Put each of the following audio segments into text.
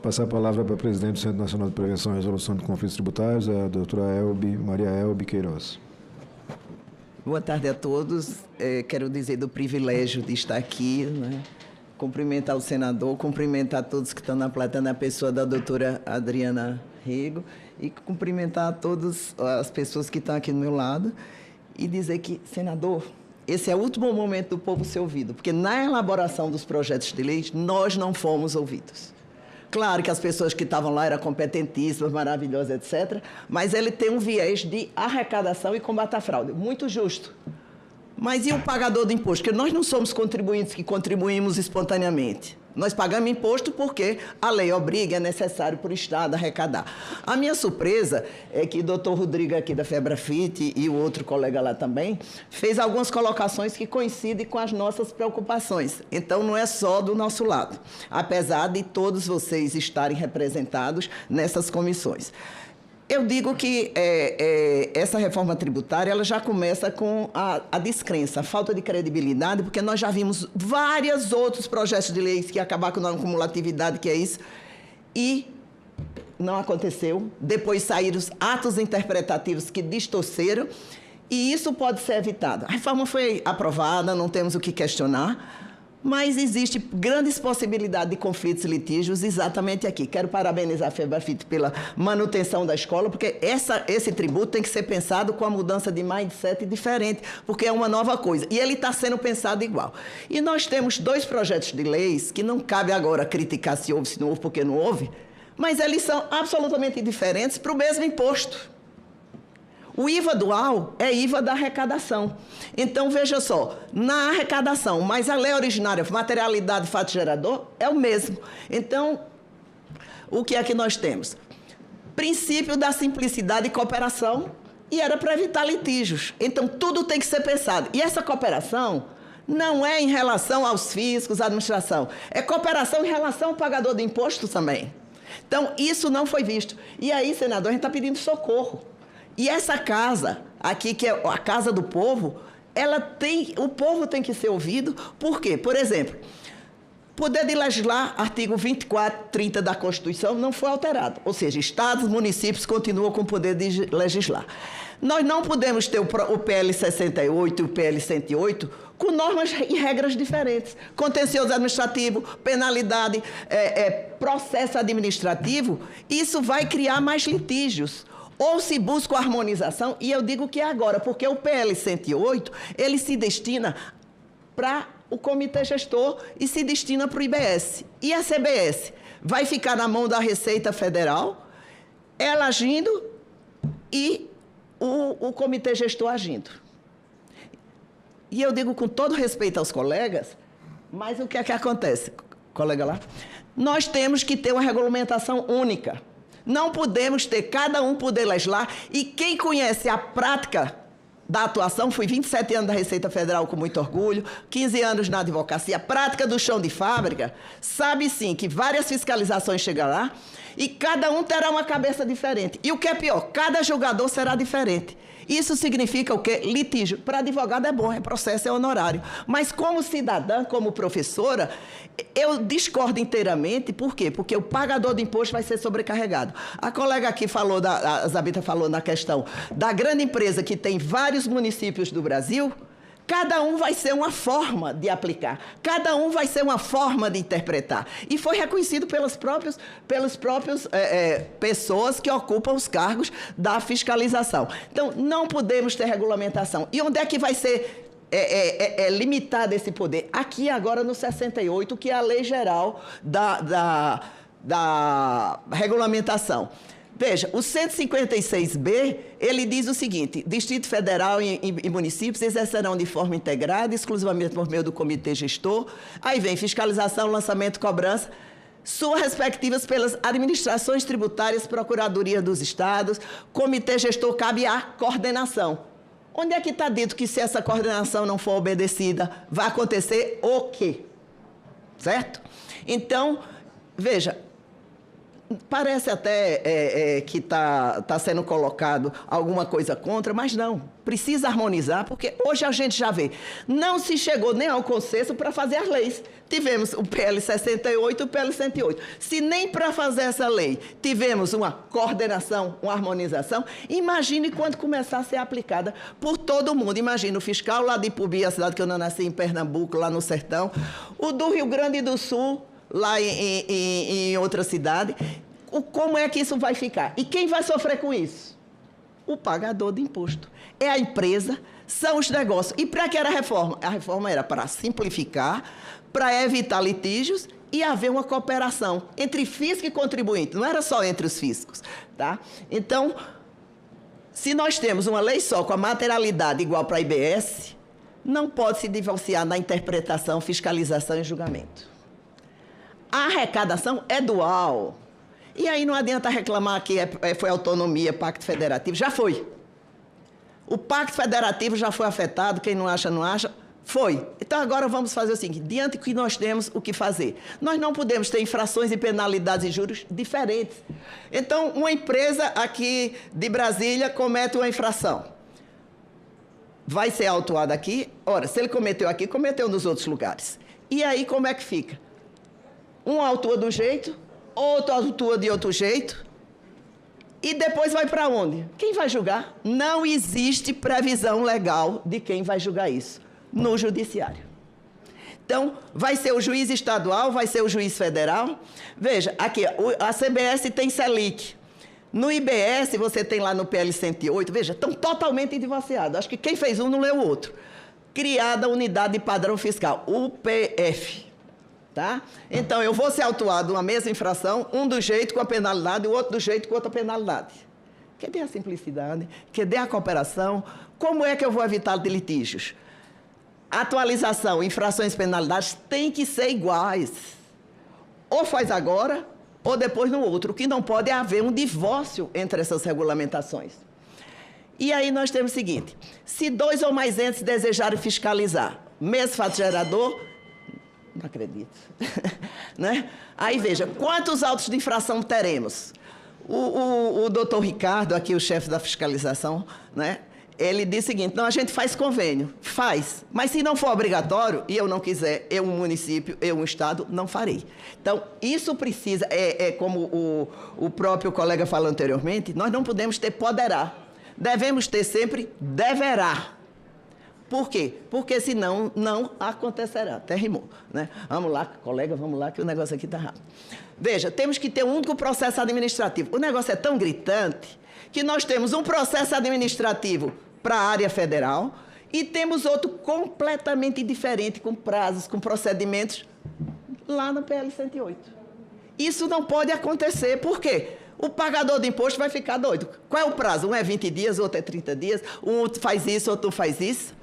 Passar a palavra para a presidente do Centro Nacional de Prevenção e Resolução de Conflitos Tributários, a doutora Maria Elbe Queiroz. Boa tarde a todos. Quero dizer do privilégio de estar aqui, né? Cumprimentar o senador, cumprimentar todos que estão na plateia, na pessoa da doutora Adriana Rego, e cumprimentar todas as pessoas que estão aqui do meu lado e dizer que, senador, esse é o último momento do povo ser ouvido, porque na elaboração dos projetos de lei, nós não fomos ouvidos. Claro que as pessoas que estavam lá eram competentíssimas, maravilhosas, etc., mas ele tem um viés de arrecadação e combate à fraude. Muito justo. Mas e o pagador do imposto? Porque nós não somos contribuintes que contribuímos espontaneamente. Nós pagamos imposto porque a lei obriga, é necessário para o Estado arrecadar. A minha surpresa é que o doutor Rodrigo aqui da Febrafit e o outro colega lá também fez algumas colocações que coincidem com as nossas preocupações. Então, não é só do nosso lado, apesar de todos vocês estarem representados nessas comissões. Eu digo que essa reforma tributária ela já começa com a descrença, a falta de credibilidade, porque nós já vimos vários outros projetos de leis que acabaram com a cumulatividade, que é isso, e não aconteceu. Depois saíram os atos interpretativos que distorceram, e isso pode ser evitado. A reforma foi aprovada, não temos o que questionar, mas existe grandes possibilidades de conflitos e litígios exatamente aqui. Quero parabenizar a Febrafit pela manutenção da escola, porque esse tributo tem que ser pensado com a mudança de mindset diferente, porque é uma nova coisa. E ele está sendo pensado igual. E nós temos dois projetos de leis que não cabe agora criticar se houve, se não houve, porque não houve, mas eles são absolutamente diferentes para o mesmo imposto. O IVA dual é IVA da arrecadação. Então, veja só, na arrecadação, mas a lei originária, materialidade e fato gerador, é o mesmo. Então, o que é que nós temos? Princípio da simplicidade e cooperação, e era para evitar litígios. Então, tudo tem que ser pensado. E essa cooperação não é em relação aos fiscos, à administração, é cooperação em relação ao pagador de imposto também. Então, isso não foi visto. E aí, senador, a gente está pedindo socorro. E essa casa aqui, que é a casa do povo, o povo tem que ser ouvido. Por quê? Por exemplo, poder de legislar, artigo 24, 30 da Constituição, não foi alterado. Ou seja, estados, municípios continuam com o poder de legislar. Nós não podemos ter o PL 68 e o PL 108 com normas e regras diferentes. Contencioso administrativo, penalidade, processo administrativo, isso vai criar mais litígios. Ou se busca a harmonização, e eu digo que é agora, porque o PL 108, ele se destina para o Comitê Gestor e se destina para o IBS. E a CBS vai ficar na mão da Receita Federal, ela agindo e o Comitê Gestor agindo. E eu digo com todo respeito aos colegas, mas o que é que acontece, colega lá? Nós temos que ter uma regulamentação única. Não podemos ter cada um poder legislar, e quem conhece a prática da atuação, fui 27 anos da Receita Federal com muito orgulho, 15 anos na advocacia, a prática do chão de fábrica, sabe sim que várias fiscalizações chegam lá e cada um terá uma cabeça diferente. E o que é pior, cada julgador será diferente. Isso significa o quê? Litígio. Para advogado é bom, é processo, é honorário. Mas como cidadã, como professora, eu discordo inteiramente. Por quê? Porque o pagador de imposto vai ser sobrecarregado. A colega aqui falou, a Zabita falou na questão da grande empresa que tem vários municípios do Brasil. Cada um vai ser uma forma de aplicar, cada um vai ser uma forma de interpretar. E foi reconhecido pelas próprias pessoas que ocupam os cargos da fiscalização. Então, não podemos ter regulamentação. E onde é que vai ser limitado esse poder? Aqui agora no 68, que é a lei geral da regulamentação. Veja, o 156B, ele diz o seguinte: Distrito Federal e municípios exercerão de forma integrada, exclusivamente por meio do Comitê Gestor. Aí vem fiscalização, lançamento, cobrança, suas respectivas pelas administrações tributárias, Procuradoria dos Estados, Comitê Gestor, cabe a coordenação. Onde é que está dito que se essa coordenação não for obedecida, vai acontecer o quê? Certo? Então, veja, Parece até que tá sendo colocado alguma coisa contra, mas não. Precisa harmonizar, porque hoje a gente já vê. Não se chegou nem ao consenso para fazer as leis. Tivemos o PL 68 e o PL 108. Se nem para fazer essa lei tivemos uma coordenação, uma harmonização, imagine quando começar a ser aplicada por todo mundo. Imagina o fiscal lá de Ipubi, a cidade que eu não nasci, em Pernambuco, lá no sertão. O do Rio Grande do Sul, lá em outra cidade. Como é que isso vai ficar? E quem vai sofrer com isso? O pagador de imposto. É a empresa, são os negócios. E para que era a reforma? A reforma era para simplificar, para evitar litígios e haver uma cooperação entre fisco e contribuinte. Não era só entre os fiscos. Tá? Então, se nós temos uma lei só com a materialidade igual para a IBS, não pode se divorciar na interpretação, fiscalização e julgamento. A arrecadação é dual. E aí não adianta reclamar que foi autonomia, pacto federativo. Já foi. O pacto federativo já foi afetado, quem não acha, não acha. Foi. Então agora vamos fazer o seguinte, diante do que nós temos, o que fazer? Nós não podemos ter infrações e penalidades e juros diferentes. Então, uma empresa aqui de Brasília comete uma infração. Vai ser autuada aqui. Ora, se ele cometeu aqui, cometeu nos outros lugares. E aí como é que fica? Um autua de um jeito, outro autua de outro jeito, e depois vai para onde? Quem vai julgar? Não existe previsão legal de quem vai julgar isso no judiciário. Então, vai ser o juiz estadual, vai ser o juiz federal. Veja, aqui, a CBS tem Selic. No IBS, você tem lá no PL 108, veja, estão totalmente divorciados. Acho que quem fez um não leu o outro. Criada a Unidade de Padrão Fiscal, UPF. Tá? Então, eu vou ser autuado uma mesma infração, um do jeito com a penalidade, o outro do jeito com outra penalidade. Cadê a simplicidade? Cadê a cooperação? Como é que eu vou evitar de litígios? Atualização, infrações e penalidades têm que ser iguais. Ou faz agora, ou depois no outro. O que não pode é haver um divórcio entre essas regulamentações. E aí nós temos o seguinte, se 2 ou mais entes desejarem fiscalizar, mesmo fato gerador, não acredito. Né? Aí, veja, quantos autos de infração teremos? O doutor Ricardo, aqui o chefe da fiscalização, né? Ele disse o seguinte, não, a gente faz convênio. Faz. Mas se não for obrigatório, e eu não quiser, eu, um município, eu, um estado, não farei. Então, isso precisa, como o próprio colega falou anteriormente, nós não podemos ter poderá. Devemos ter sempre deverá. Por quê? Porque senão não acontecerá. Até rimou, né? Vamos lá, colega, vamos lá, que o negócio aqui está rápido. Veja, temos que ter um único processo administrativo. O negócio é tão gritante que nós temos um processo administrativo para a área federal e temos outro completamente diferente, com prazos, com procedimentos, lá no PL 108. Isso não pode acontecer. Por quê? O pagador de imposto vai ficar doido. Qual é o prazo? Um é 20 dias, outro é 30 dias, um faz isso, outro faz isso.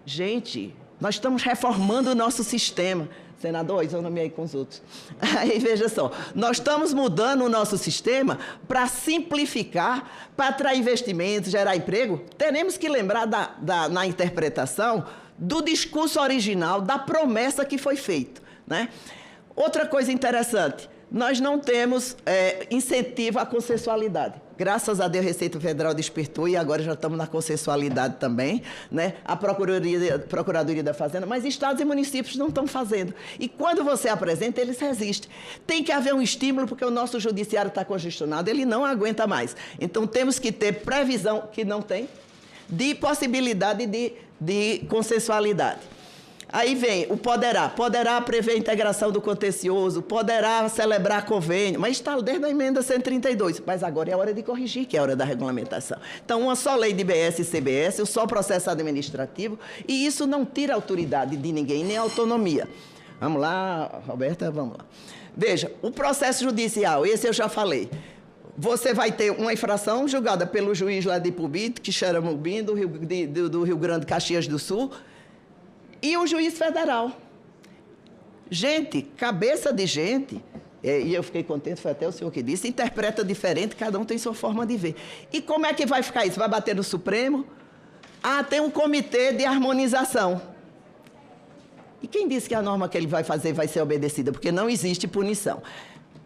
Gente, nós estamos reformando o nosso sistema. Senador, isonome aí com os outros. Aí, veja só, nós estamos mudando o nosso sistema para simplificar, para atrair investimentos, gerar emprego. Teremos que lembrar na interpretação do discurso original, da promessa que foi feita, né? Outra coisa interessante, nós não temos incentivo à consensualidade. Graças a Deus, a Receita Federal despertou e agora já estamos na consensualidade também, né? A Procuradoria da Fazenda, mas estados e municípios não estão fazendo. E quando você apresenta, eles resistem. Tem que haver um estímulo, porque o nosso judiciário está congestionado, ele não aguenta mais. Então, temos que ter previsão, que não tem, de possibilidade de consensualidade. Aí vem o poderá prever a integração do contencioso, poderá celebrar convênio, mas está desde a emenda 132, mas agora é a hora de corrigir, que é a hora da regulamentação. Então, uma só lei de IBS e CBS, um só processo administrativo, e isso não tira a autoridade de ninguém, nem a autonomia. Vamos lá, Roberta, vamos lá. Veja, o processo judicial, esse eu já falei. Você vai ter uma infração julgada pelo juiz lá de Ipubi, Quixeramobim, do Rio Grande, Caxias do Sul, e o juiz federal. Gente, cabeça de gente, e eu fiquei contente, foi até o senhor que disse, interpreta diferente, cada um tem sua forma de ver. E como é que vai ficar isso? Vai bater no Supremo? Ah, tem um comitê de harmonização. E quem disse que a norma que ele vai fazer vai ser obedecida? Porque não existe punição.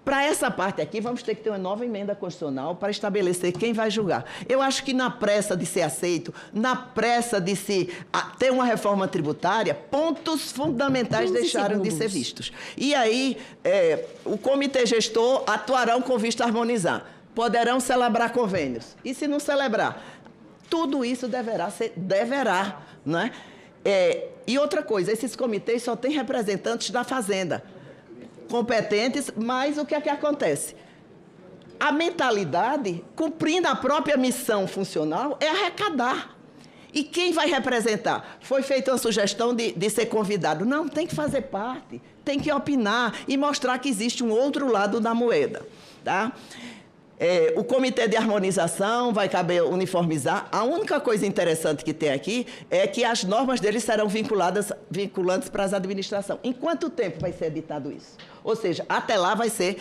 Para essa parte aqui, vamos ter que ter uma nova emenda constitucional para estabelecer quem vai julgar. Eu acho que na pressa de ser aceito, na pressa de se ter uma reforma tributária, pontos fundamentais deixaram de ser vistos. E aí, o comitê gestor atuarão com vista a harmonizar. Poderão celebrar convênios. E se não celebrar? Tudo isso deverá, não é? E outra coisa, esses comitês só têm representantes da Fazenda, competentes, mas o que é que acontece? A mentalidade, cumprindo a própria missão funcional, é arrecadar. E quem vai representar? Foi feita uma sugestão de ser convidado. Não, tem que fazer parte, tem que opinar e mostrar que existe um outro lado da moeda, tá? O comitê de harmonização vai caber uniformizar. A única coisa interessante que tem aqui é que as normas deles serão vinculantes para as administrações. Em quanto tempo vai ser editado isso? Ou seja, até lá vai ser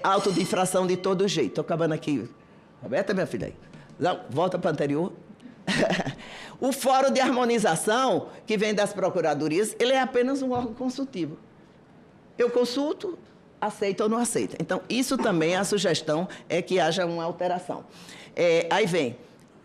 auto de infração de todo jeito. Estou acabando aqui. Roberta, minha filha? Não, volta para o anterior. O Fórum de Harmonização, que vem das procuradorias, ele é apenas um órgão consultivo. Eu consulto, aceita ou não aceita. Então, isso também, a sugestão é que haja uma alteração. Aí vem,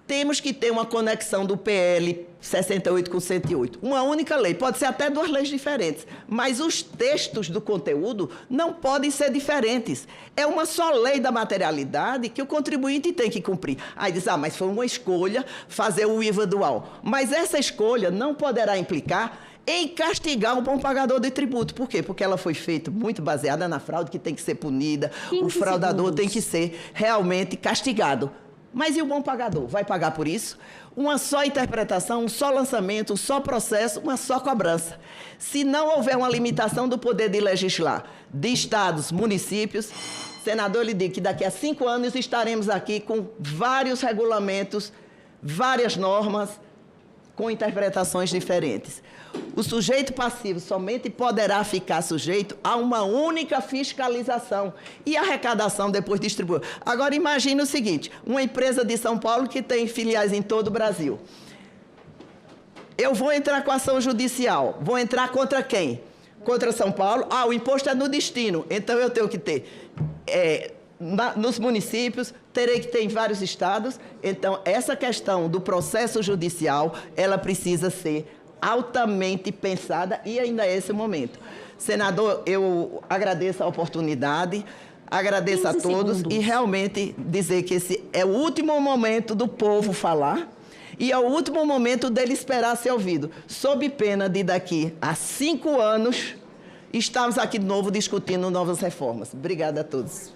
temos que ter uma conexão do PL 68 com 108. Uma única lei, pode ser até duas leis diferentes, mas os textos do conteúdo não podem ser diferentes. É uma só lei da materialidade que o contribuinte tem que cumprir. Aí diz, mas foi uma escolha fazer o IVA dual. Mas essa escolha não poderá implicar em castigar um bom pagador de tributo. Por quê? Porque ela foi feita muito baseada na fraude, que tem que ser punida, o fraudador tem que ser realmente castigado. Mas e o bom pagador? Vai pagar por isso? Uma só interpretação, um só lançamento, um só processo, uma só cobrança. Se não houver uma limitação do poder de legislar de estados, municípios, senador, lhe digo que daqui a 5 anos estaremos aqui com vários regulamentos, várias normas, com interpretações diferentes. O sujeito passivo somente poderá ficar sujeito a uma única fiscalização e arrecadação depois distribuída. Agora, imagine o seguinte, uma empresa de São Paulo que tem filiais em todo o Brasil. Eu vou entrar com ação judicial. Vou entrar contra quem? Contra São Paulo. O imposto é no destino, então eu tenho que ter... nos municípios, terei que ter em vários estados. Então, essa questão do processo judicial, ela precisa ser altamente pensada e ainda é esse o momento. Senador, eu agradeço a oportunidade, agradeço a todos e realmente dizer que esse é o último momento do povo falar e é o último momento dele esperar ser ouvido, sob pena de daqui a 5 anos estarmos aqui de novo discutindo novas reformas. Obrigada a todos.